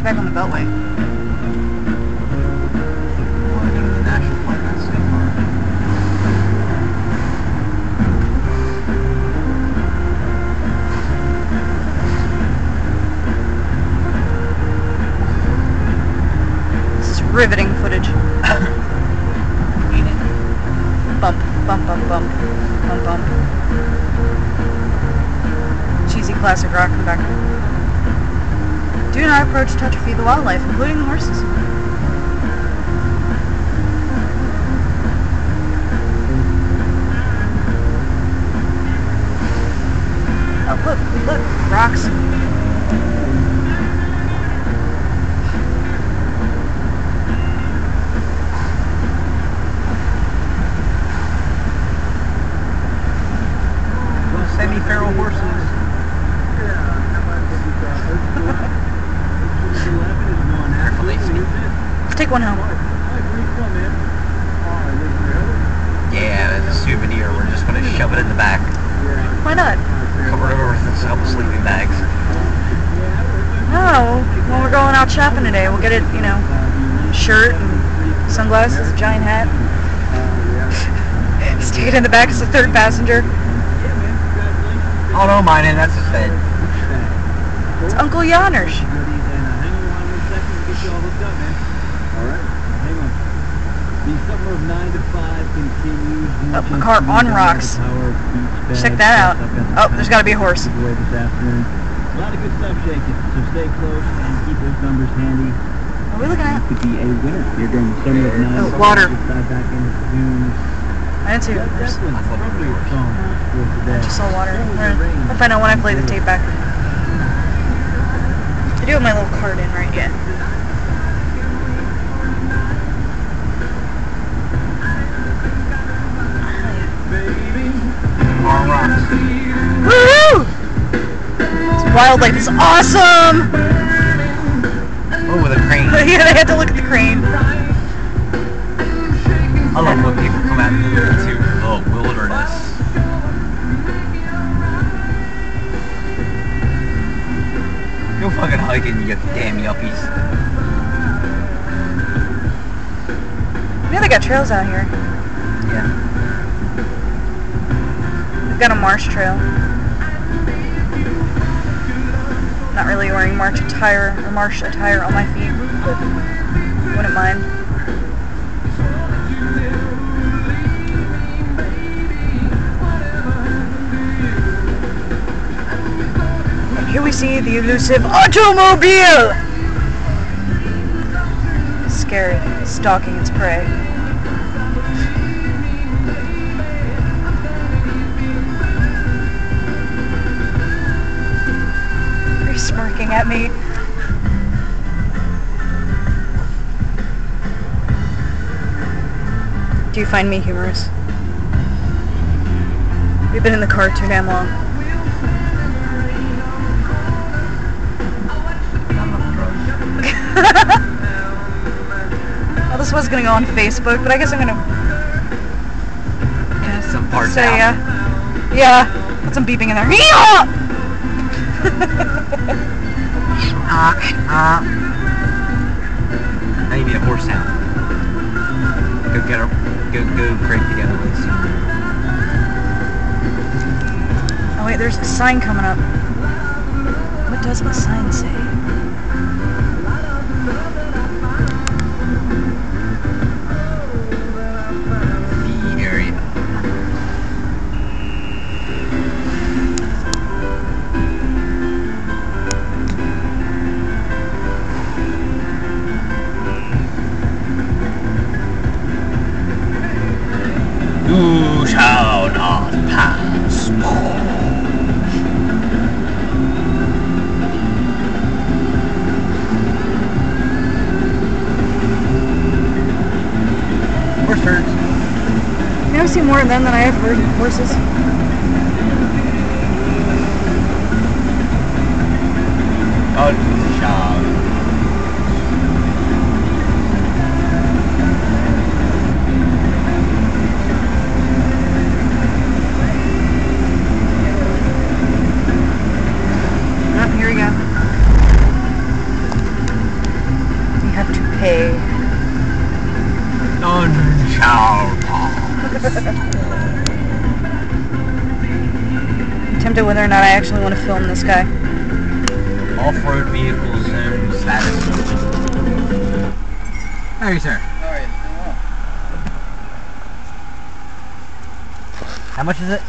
back on the Beltway. I want to go to the National Park, not State Park. This is riveting footage. Ain't it? Bump, bump, bump, bump, bump, bump. Cheesy classic rock in the background. Do not approach, touch, or feed the wildlife, including the horses. Oh, look, rocks. Those semi-feral horses. Let's take one home. Yeah, as a souvenir, we're just going to shove it in the back. Why not? Cover it over with a couple sleeping bags. Oh, when we're going out shopping today, we'll get it, you know, shirt and sunglasses, a giant hat. Stick it in the back as the third passenger. Oh no, mine, and that's his bed. It's Uncle Yanners. Oh, a car on rocks. Check that out. Oh, there's got to be a horse. A lot of good stuff shaking, so stay close and keep those numbers handy. What are we looking at? Could be a winner here during the summer of 9. Oh, water. Back in June. I did too. That's definitely an appropriate song for today. I just saw water. I'll find out when I play the tape back. I do have my little card in right yet. Woo! This wildlife is awesome! Oh, with a crane. Yeah, they had to look at the crane. I love when people come out into the wilderness. Go fucking hiking, you damn yuppies. Yeah, they got trails out here. Yeah. We've got a marsh trail. Not really wearing marsh attire on my feet, but wouldn't mind. And here we see the elusive automobile! Scary, stalking its prey. Smirking at me. Do you find me humorous? We've been in the car too damn long. Well, this was gonna go on Facebook, but I guess I'm gonna Some parts say out. yeah, put some beeping in there. Yeehaw! Now you need a horse sound. Go get her. Go break together with us. Oh wait, there's a sign coming up. What does the sign say? Feed area. You shall not pass. Horse herds. You know, I've seen more of them than I have heard horses. Oh, shall. Oh, here we go. decided whether or not I actually want to film this guy. Off-road vehicle zone status. How are you, sir? How are you? Doing well. How much is it?